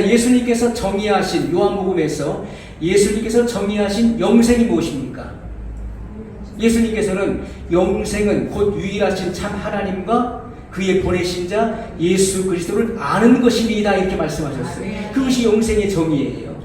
예수님께서 정의하신 요한복음에서 예수님께서 정의하신 영생이 무엇입니까? 예수님께서는 영생은 곧 유일하신 참 하나님과 그의 보내신 자 예수 그리스도를 아는 것입니다. 이렇게 말씀하셨어요. 그것이 영생의 정의예요.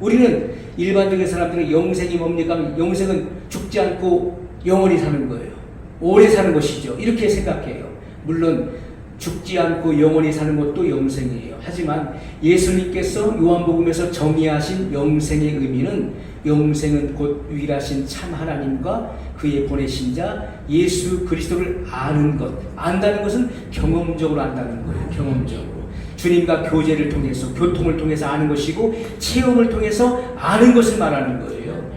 우리는 일반적인 사람들은 영생이 뭡니까? 영생은 죽지 않고 영원히 사는 거예요. 오래 사는 것이죠. 이렇게 생각해요. 물론 죽지 않고 영원히 사는 것도 영생이에요. 하지만 예수님께서 요한복음에서 정의하신 영생의 의미는 영생은 곧 유일하신 참 하나님과 그의 보내신 자 예수 그리스도를 아는 것. 안다는 것은 경험적으로 안다는 거예요. 경험적으로. 주님과 교제를 통해서, 교통을 통해서 아는 것이고 체험을 통해서 아는 것을 말하는 거예요.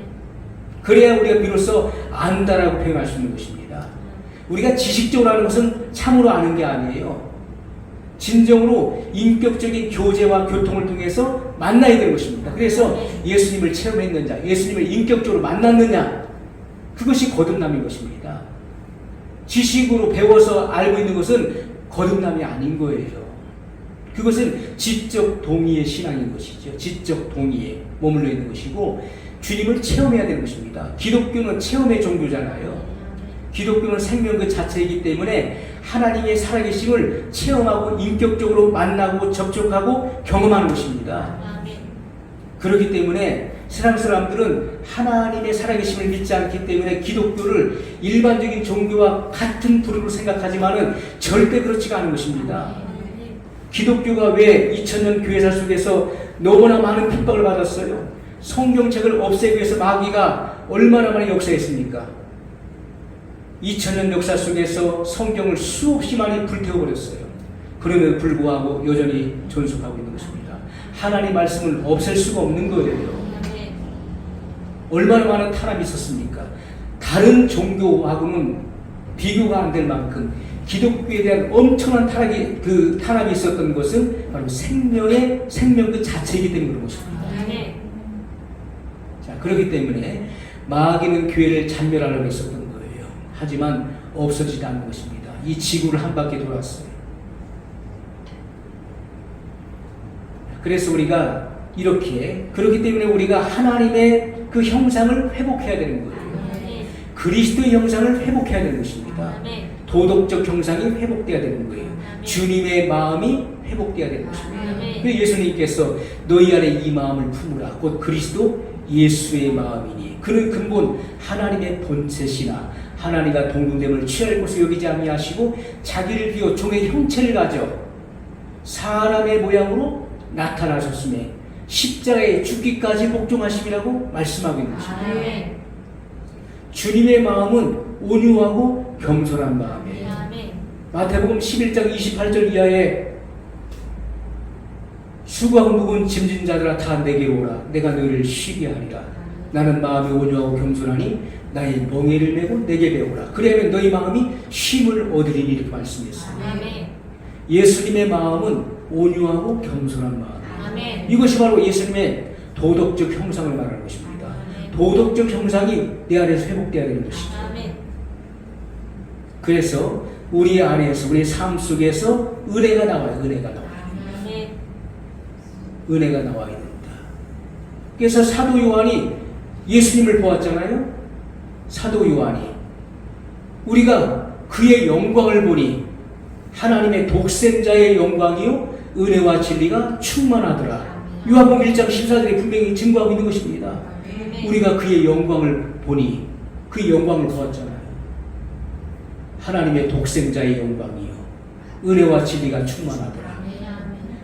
그래야 우리가 비로소 안다라고 표현할 수 있는 것입니다. 우리가 지식적으로 아는 것은 참으로 아는 게 아니에요. 진정으로 인격적인 교제와 교통을 통해서 만나야 되는 것입니다. 그래서 예수님을 체험했느냐, 예수님을 인격적으로 만났느냐, 그것이 거듭남인 것입니다. 지식으로 배워서 알고 있는 것은 거듭남이 아닌 거예요. 그것은 지적 동의의 신앙인 것이죠. 지적 동의에 머물러 있는 것이고 주님을 체험해야 되는 것입니다. 기독교는 체험의 종교잖아요. 기독교는 생명 그 자체이기 때문에 하나님의 살아계심을 체험하고 인격적으로 만나고 접촉하고 경험하는 것입니다. 그렇기 때문에 세상 사람들은 하나님의 살아계심을 믿지 않기 때문에 기독교를 일반적인 종교와 같은 부류로 생각하지만은 절대 그렇지가 않은 것입니다. 기독교가 왜 2000년 교회사 속에서 너무나 많은 핍박을 받았어요? 성경책을 없애기 위해서 마귀가 얼마나 많이 역사했습니까? 2000년 역사 속에서 성경을 수없이 많이 불태워버렸어요. 그럼에도 불구하고 여전히 존속하고 있는 것입니다. 하나님 말씀을 없앨 수가 없는 거예요. 얼마나 많은 탄압이 있었습니까? 다른 종교하고는 비교가 안 될 만큼 기독교에 대한 엄청난 탄압이 있었던 것은 바로 생명 그 자체이기 때문에 그런 것입니다. 자, 그렇기 때문에 마귀는 교회를 잔멸하려고 했었던 거예요. 하지만 없어지지 않는 것입니다. 이 지구를 한 바퀴 돌았어요. 그래서 우리가 그렇기 때문에 우리가 하나님의 그 형상을 회복해야 되는 거예요. 그리스도의 형상을 회복해야 되는 것입니다. 도덕적 형상이 회복돼야 되는 거예요. 주님의 마음이 회복돼야 되는 것입니다. 그래서 예수님께서 너희 안에 이 마음을 품으라. 곧 그리스도 예수의 마음이니 그는 근본 하나님의 본체시나 하나님과 동등됨을 취할 것을 여기지 아니하시고 자기를 비워 종의 형체를 가져 사람의 모양으로 나타나셨음에 십자가에 죽기까지 복종하심이라고 말씀하고 있는 것입니다. 주님의 마음은 온유하고 겸손한 마음이에요. 마태복음 11장 28절 이하에 수고하고 무거운 짐진 자들아 다 내게로 오라. 내가 너희를 쉬게 하리라. 나는 마음이 온유하고 겸손하니 나의 멍에를 메고 내게 배우라. 그래야면 너희 마음이 쉼을 얻으리니 이렇게 말씀했어요. 예수님의 마음은 온유하고 겸손한 마음. 이것이 바로 예수님의 도덕적 형상을 말하는 것입니다. 도덕적 형상이 내 안에서 회복되어야 되는 것이죠. 그래서 우리 안에서 우리의 삶 속에서 은혜가 나와요. 은혜가 나와야 됩니다. 그래서 사도 요한이 예수님을 보았잖아요. 사도 요한이 우리가 그의 영광을 보니 하나님의 독생자의 영광이요 은혜와 진리가 충만하더라. 요한복음 1장 14절에 분명히 증거하고 있는 것입니다. 우리가 그의 영광을 보니 그 영광을 보았잖아요. 하나님의 독생자의 영광이요 은혜와 진리가 충만하더라.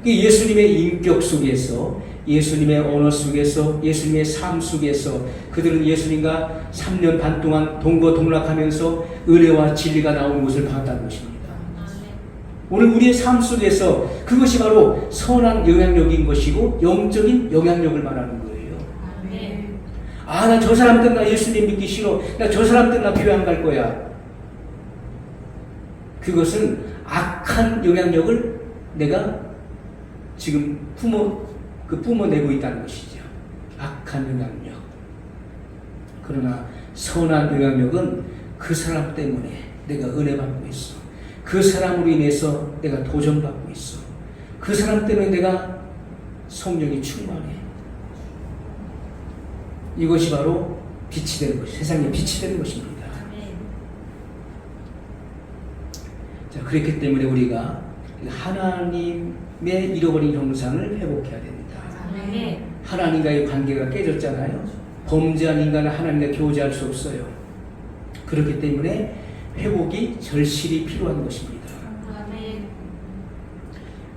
예수님의 인격 속에서 예수님의 언어 속에서 예수님의 삶 속에서 그들은 예수님과 3년 반 동안 동거동락하면서 은혜와 진리가 나오는 것을 봤다는 것입니다. 오늘 우리의 삶 속에서 그것이 바로 선한 영향력인 것이고 영적인 영향력을 말하는 거예요. 나 저 사람 때문에 나 예수님 믿기 싫어. 나 저 사람 때문에 나 교회 안 갈 거야. 그것은 악한 영향력을 내가 지금 뿜어내고 있다는 것이죠. 악한 영향력. 그러나 선한 영향력은 그 사람 때문에 내가 은혜 받고 있어. 그 사람으로 인해서 내가 도전받고 있어. 그 사람 때문에 내가 성령이 충만해. 이것이 바로 빛이 되는 것이, 세상의 빛이 되는 것입니다. 자, 그렇기 때문에 우리가 하나님의 잃어버린 형상을 회복해야 됩니다. 하나님과의 관계가 깨졌잖아요. 범죄한 인간은 하나님과 교제할 수 없어요. 그렇기 때문에 회복이 절실히 필요한 것입니다.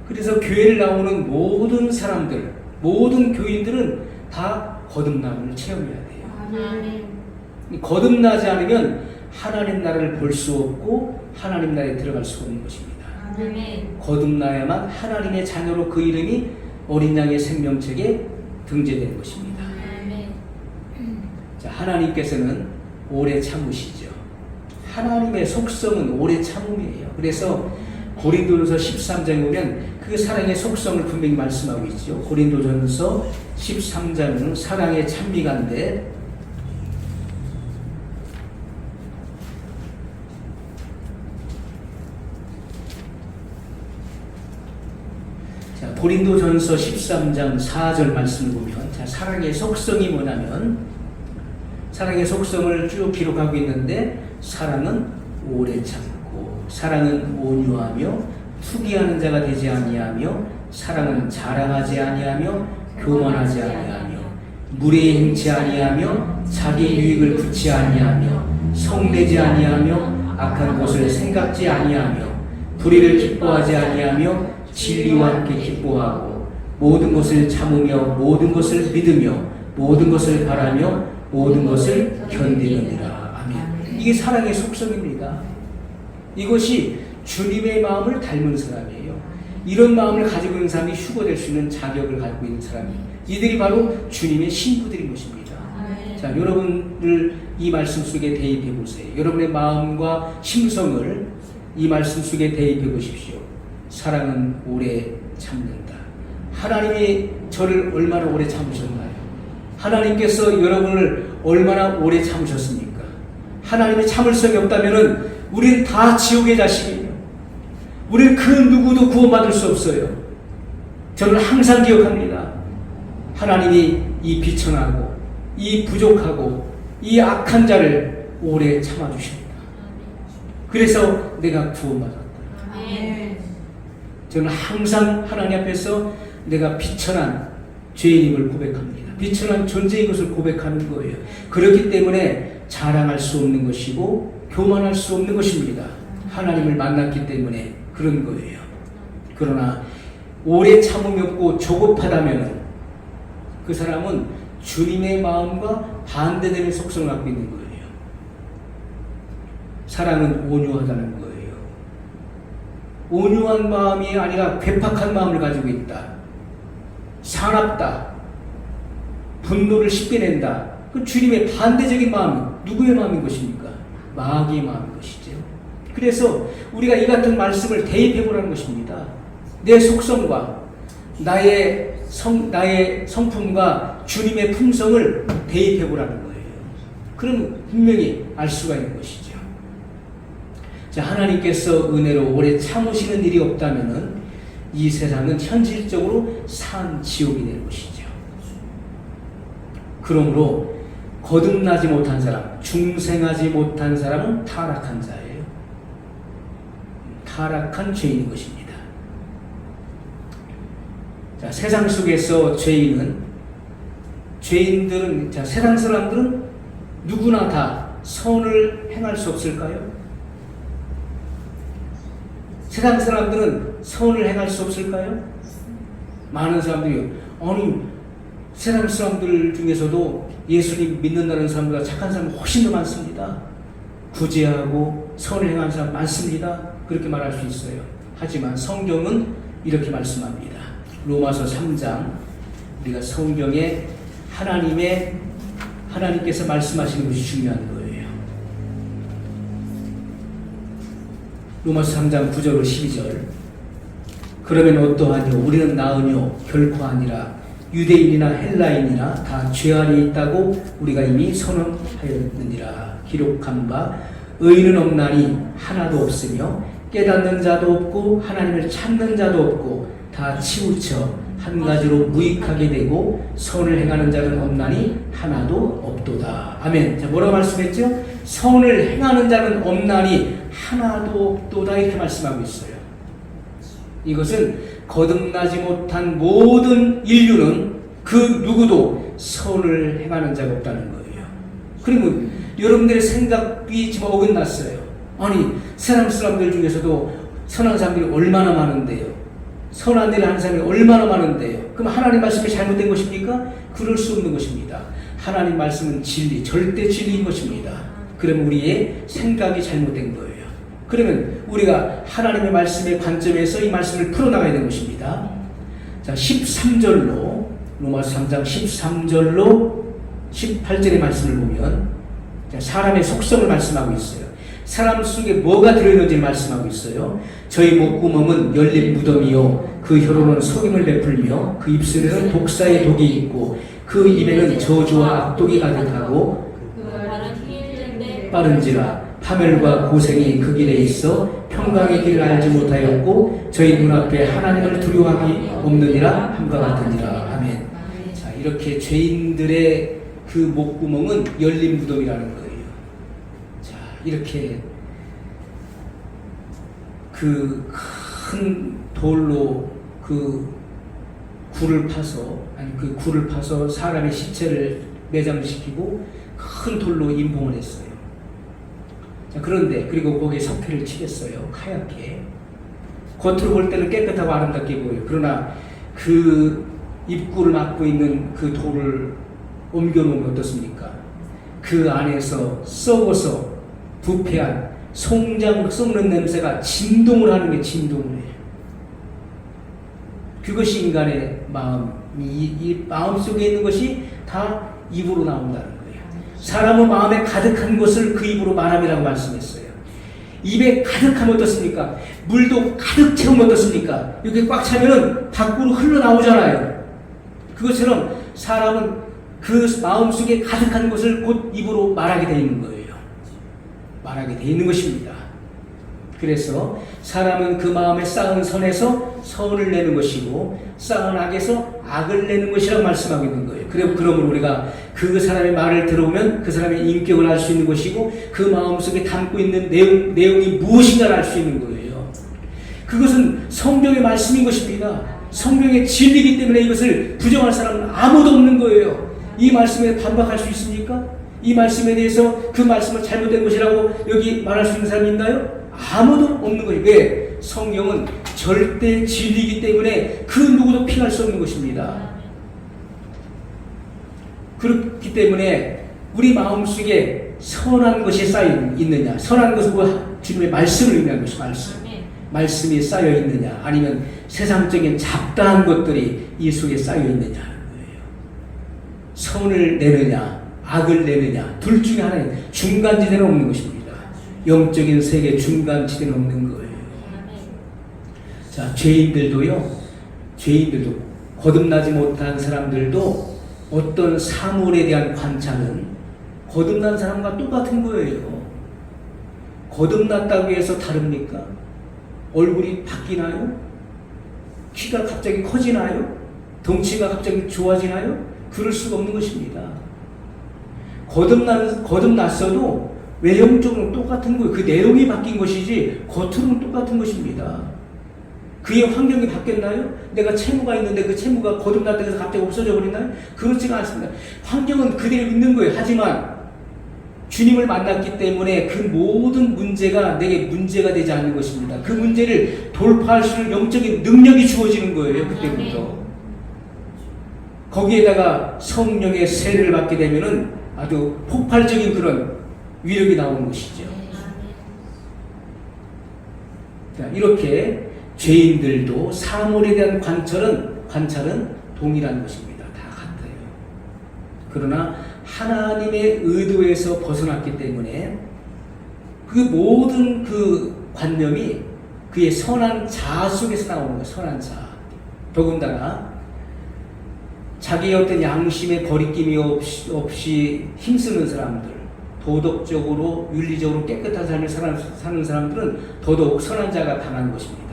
그래서 교회를 나오는 모든 사람들, 모든 교인들은 다 거듭남을 체험해야 돼요. 거듭나지 않으면 하나님 나라를 볼 수 없고 하나님 나라에 들어갈 수 없는 것입니다. 거듭나야만 하나님의 자녀로 그 이름이 어린 양의 생명책에 등재되는 것입니다. 자, 하나님께서는 오래 참으시죠. 하나님의 속성은 오래 참음이에요. 그래서 고린도전서 13장에 보면 그 사랑의 속성을 분명히 말씀하고 있죠. 고린도전서 13장은 사랑의 찬미가인데 자, 고린도전서 13장 4절 말씀을 보면 자, 사랑의 속성이 뭐냐면 사랑의 속성을 쭉 기록하고 있는데 사랑은 오래 참고 사랑은 온유하며 투기하는 자가 되지 아니하며 사랑은 자랑하지 아니하며 교만하지 아니하며 무례히 행치 아니하며 자기 유익을 굳지 아니하며 성내지 아니하며 악한 것을 생각지 아니하며 불의를 기뻐하지 아니하며 진리와 함께 기뻐하고 모든 것을 참으며 모든 것을 믿으며 모든 것을 바라며 모든 것을 견디느니라. 아멘. 이게 사랑의 속성입니다. 이것이 주님의 마음을 닮은 사람이에요. 이런 마음을 가지고 있는 사람이 휴거될 수 있는 자격을 가지고 있는 사람이에요. 이들이 바로 주님의 신부들인 것입니다. 자, 여러분들 이 말씀 속에 대입해 보세요. 여러분의 마음과 심성을 이 말씀 속에 대입해 보십시오. 사랑은 오래 참는다. 하나님이 저를 얼마나 오래 참으셨나요? 하나님께서 여러분을 얼마나 오래 참으셨습니까? 하나님의 참을성이 없다면 우리는 다 지옥의 자식이에요. 우리는 그 누구도 구원받을 수 없어요. 저는 항상 기억합니다. 하나님이 이 비천하고 이 부족하고 이 악한 자를 오래 참아주십니다. 그래서 내가 구원받았다. 저는 항상 하나님 앞에서 내가 비천한 죄인임을 고백합니다. 비천한 존재인 것을 고백하는 거예요. 그렇기 때문에 자랑할 수 없는 것이고 교만할 수 없는 것입니다. 하나님을 만났기 때문에 그런 거예요. 그러나 오래 참음이 없고 조급하다면 그 사람은 주님의 마음과 반대되는 속성을 갖고 있는 거예요. 사랑은 온유하다는 거예요. 온유한 마음이 아니라 괴팍한 마음을 가지고 있다. 사납다. 분노를 쉽게 낸다. 그 주님의 반대적인 마음, 누구의 마음인 것입니까? 마귀의 마음인 것이죠. 그래서 우리가 이 같은 말씀을 대입해 보라는 것입니다. 내 속성과 나의 성품과 주님의 품성을 대입해 보라는 거예요. 그럼 분명히 알 수가 있는 것이죠. 자, 하나님께서 은혜로 오래 참으시는 일이 없다면 이 세상은 현실적으로 산 지옥이 될 것이죠. 그러므로 거듭나지 못한 사람, 중생하지 못한 사람은 타락한 자예요. 타락한 죄인인 것입니다. 자, 세상 속에서 죄인들은, 자, 세상 사람들은 누구나 다 선을 행할 수 없을까요? 세상 사람들은 선을 행할 수 없을까요? 많은 사람들이, 아니, 세상 사람들 중에서도 예수님 믿는다는 사람보다 착한 사람이 훨씬 더 많습니다. 구제하고 선을 행하는 사람 많습니다. 그렇게 말할 수 있어요. 하지만 성경은 이렇게 말씀합니다. 로마서 3장, 우리가 성경에 하나님께서 말씀하시는 것이 중요한 거예요. 로마서 3장 9절로 12절. 그러면 어떠하뇨? 우리는 나으뇨? 결코 아니라 유대인이나 헬라인이나 다 죄 안에 있다고 우리가 이미 선언하였느니라. 기록한 바 의인은 없나니 하나도 없으며 깨닫는 자도 없고 하나님을 찾는 자도 없고 다 치우쳐 한 가지로 무익하게 되고 선을 행하는 자는 없나니 하나도 없도다. 아멘. 자, 뭐라고 말씀했죠? 선을 행하는 자는 없나니 하나도 없도다 이렇게 말씀하고 있어요. 이것은 거듭나지 못한 모든 인류는 그 누구도 선을 행하는 자가 없다는 거예요. 그리고 여러분들의 생각이 지금 어긋났어요. 아니, 세상 사람들 중에서도 선한 사람들이 얼마나 많은데요. 선한 일을 하는 사람이 얼마나 많은데요. 그럼 하나님 말씀이 잘못된 것입니까? 그럴 수 없는 것입니다. 하나님 말씀은 진리, 절대 진리인 것입니다. 그러면 우리의 생각이 잘못된 거예요. 그러면 우리가 하나님의 말씀의 관점에서 이 말씀을 풀어나가야 되는 것입니다. 자, 13절로 로마서 3장 13절로 18절의 말씀을 보면 사람의 속성을 말씀하고 있어요. 사람 속에 뭐가 들어있는지 말씀하고 있어요. 저희 목구멍은 열린 무덤이요 그 혀로는 속임을 베풀며 그 입술에는 독사의 독이 있고 그 입에는 저주와 악독이 가득하고 빠른지라 파멸과 고생이 그 길에 있어 평강의 길을 알지 못하였고 저희 눈앞에 하나님을 두려워함이 없느니라 함과 같으니라. 아멘. 자, 이렇게 죄인들의 그 목구멍은 열린 무덤이라는 거예요. 자, 이렇게 그 큰 돌로 그 굴을 파서 사람의 시체를 매장시키고 큰 돌로 임봉을 했어요. 자, 그런데 그리고 거기에 석회를 칠했어요. 하얗게. 겉으로 볼 때는 깨끗하고 아름답게 보여요. 그러나 그 입구를 막고 있는 그 돌을 옮겨놓으면 어떻습니까? 그 안에서 썩어서 부패한 송장 썩는 냄새가 진동을 하는 게 진동을 해요. 그것이 인간의 마음, 이 마음 속에 있는 것이 다 입으로 나온다는 거예요. 사람은 마음에 가득한 것을 그 입으로 말함이라고 말씀했어요. 입에 가득하면 어떻습니까? 물도 가득 채우면 어떻습니까? 이렇게 꽉 차면은 밖으로 흘러나오잖아요. 그것처럼 사람은 그 마음속에 가득한 것을 곧 입으로 말하게 되어 있는 거예요. 말하게 되어 있는 것입니다. 그래서 사람은 그 마음에 쌓은 선에서 선을 내는 것이고 쌓은 악에서 악을 내는 것이라고 말씀하고 있는 거예요. 그러므로 우리가 그 사람의 말을 들어보면 그 사람의 인격을 알 수 있는 것이고 그 마음속에 담고 있는 내용이 무엇인가를 알 수 있는 거예요. 그것은 성경의 말씀인 것입니다. 성경의 진리이기 때문에 이것을 부정할 사람은 아무도 없는 거예요. 이 말씀에 반박할 수 있습니까? 이 말씀에 대해서 그 말씀은 잘못된 것이라고 여기 말할 수 있는 사람이 있나요? 아무도 없는 거예요. 왜? 성경은 절대 진리이기 때문에 그 누구도 피할 수 없는 것입니다. 그렇기 때문에 우리 마음속에 선한 것이 쌓여 있느냐, 선한 것은 주님의 말씀을 의미하는 것이 말씀이 쌓여 있느냐, 아니면 세상적인 잡다한 것들이 이 속에 쌓여 있느냐는 거예요. 선을 내느냐, 악을 내느냐, 둘 중에 하나는 중간지대는 없는 것입니다. 영적인 세계 중간지대는 없는 거예요. 자, 죄인들도 거듭나지 못한 사람들도 어떤 사물에 대한 관찰은 거듭난 사람과 똑같은 거예요. 거듭났다고 해서 다릅니까? 얼굴이 바뀌나요? 키가 갑자기 커지나요? 덩치가 갑자기 좋아지나요? 그럴 수가 없는 것입니다. 거듭났어도 외형적으로는 똑같은 거예요. 그 내용이 바뀐 것이지 겉으로는 똑같은 것입니다. 그의 환경이 바뀌었나요? 내가 채무가 있는데 그 채무가 거듭났다고 해서 갑자기 없어져 버리나요? 그렇지가 않습니다. 환경은 그대로 있는 거예요. 하지만 주님을 만났기 때문에 그 모든 문제가 내게 문제가 되지 않는 것입니다. 그 문제를 돌파할 수 있는 영적인 능력이 주어지는 거예요. 그때부터. 거기에다가 성령의 세례를 받게 되면은 아주 폭발적인 그런 위력이 나오는 것이죠. 자, 이렇게 죄인들도 사물에 대한 관찰은 동일한 것입니다. 다 같아요. 그러나 하나님의 의도에서 벗어났기 때문에 그 모든 그 관념이 그의 선한 자 속에서 나오는 거예요. 선한 자. 더군다나 자기의 어떤 양심의 거리낌이 없이 힘쓰는 사람들, 도덕적으로 윤리적으로 깨끗한 삶을 사는 사람들은 더더욱 선한 자가 당하는 것입니다.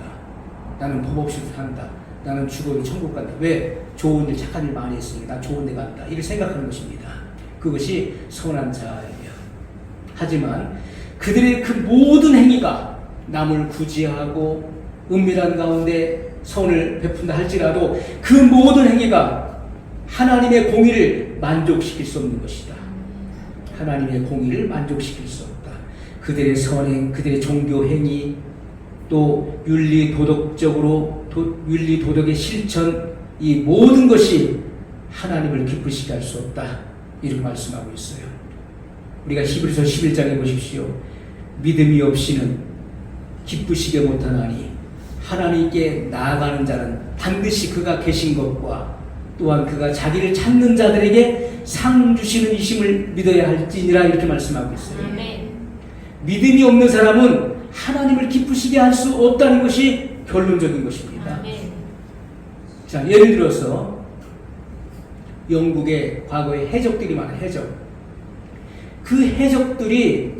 나는 법 없이 산다. 나는 죽어도 천국 간다. 왜? 좋은 일, 착한 일 많이 했으니까 나 좋은 데 간다. 이렇게 생각하는 것입니다. 그것이 선한 자예요. 하지만 그들의 그 모든 행위가 남을 구제하고 은밀한 가운데 선을 베푼다 할지라도 그 모든 행위가 하나님의 공의를 만족시킬 수 없는 것이다. 하나님의 공의를 만족시킬 수 없다. 그들의 선행, 그들의 종교 행위, 또 윤리 도덕적으로 윤리 도덕의 실천, 이 모든 것이 하나님을 기쁘시게 할 수 없다. 이렇게 말씀하고 있어요. 우리가 히브리서 11장에 보십시오. 믿음이 없이는 기쁘시게 못하나니 하나님께 나아가는 자는 반드시 그가 계신 것과 또한 그가 자기를 찾는 자들에게 상 주시는 이심을 믿어야 할지니라 이렇게 말씀하고 있어요. 믿음이 없는 사람은 하나님을 기쁘시게 할 수 없다는 것이 결론적인 것입니다. 자, 예를 들어서 영국의 과거에 해적들이 많아요. 해적. 그 해적들이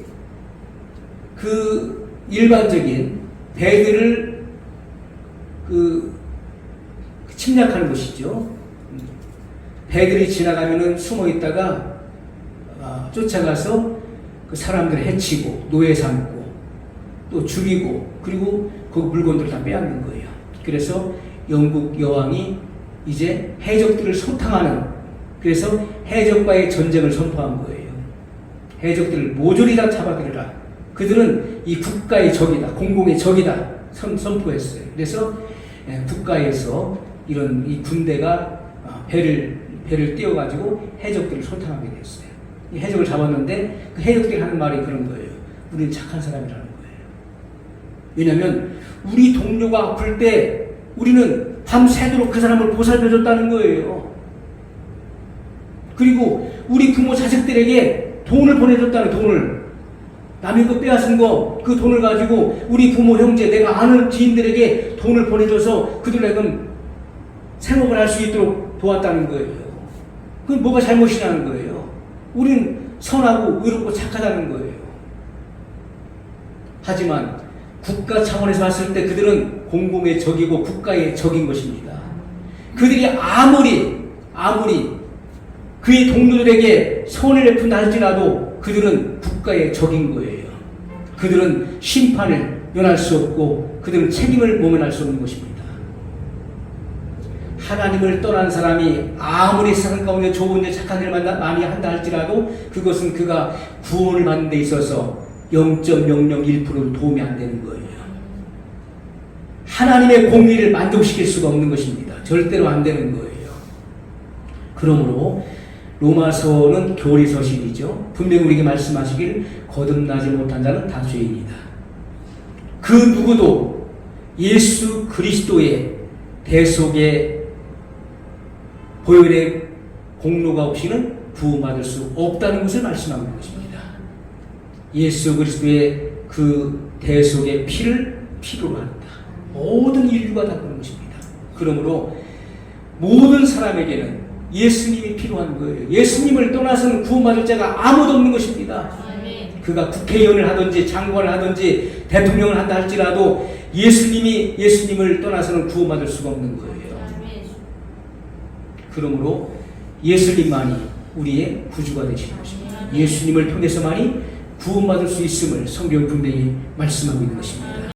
그 일반적인 배들을 침략하는 것이죠. 배들이 지나가면은 숨어 있다가 쫓아가서 그 사람들을 해치고 노예 삼고 또 죽이고 그리고 그 물건들을 다 빼앗는 거예요. 그래서 영국 여왕이 이제 해적들을 소탕하는, 그래서 해적과의 전쟁을 선포한 거예요. 해적들을 모조리 다 잡아들여라. 그들은 이 국가의 적이다, 공공의 적이다 선포했어요. 그래서 국가에서 이런 이 군대가 배를 띄워가지고 해적들을 소탕하게 됐어요. 이 해적을 잡았는데 그 해적들이 하는 말이 그런 거예요. 우리는 착한 사람이라는 거예요. 왜냐하면 우리 동료가 아플 때 우리는 밤새도록 그 사람을 보살펴줬다는 거예요. 그리고 우리 부모 자식들에게 돈을 보내줬다는, 돈을 남의 거 빼앗은 거 그 돈을 가지고 우리 부모 형제 내가 아는 지인들에게 돈을 보내줘서 그들에게 생업을 할 수 있도록 도왔다는 거예요. 그건 뭐가 잘못이냐는 거예요. 우리는 선하고 의롭고 착하다는 거예요. 하지만 국가 차원에서 봤을 때 그들은 공공의 적이고 국가의 적인 것입니다. 그들이 아무리 그의 동료들에게 선을 베푼다 할지라도 그들은 국가의 적인 거예요. 그들은 심판을 면할 수 없고 그들은 책임을 모면할 수 없는 것입니다. 하나님을 떠난 사람이 아무리 세상 가운데 좋은 일 착한 일을 많이 한다 할지라도 그것은 그가 구원을 받는 데 있어서 0.001%도 도움이 안 되는 거예요. 하나님의 공의를 만족시킬 수가 없는 것입니다. 절대로 안 되는 거예요. 그러므로 로마서는 교리서신이죠. 분명히 우리에게 말씀하시길 거듭나지 못한 자는 다 죄인이다. 그 누구도 예수 그리스도의 대속의 보혈의 공로가 없이는 구원받을 수 없다는 것을 말씀하고 있는 것입니다. 예수 그리스도의 그 대속의 피를 필요로 한다. 모든 인류가 다 그런 것입니다. 그러므로 모든 사람에게는 예수님이 필요한 거예요. 예수님을 떠나서는 구원받을 자가 아무도 없는 것입니다. 그가 국회의원을 하든지 장관을 하든지 대통령을 한다 할지라도 예수님을 떠나서는 구원받을 수가 없는 거예요. 그러므로 예수님만이 우리의 구주가 되시는 것입니다. 예수님을 통해서만이 구원받을 수 있음을 성경은 분명히 말씀하고 있는 것입니다.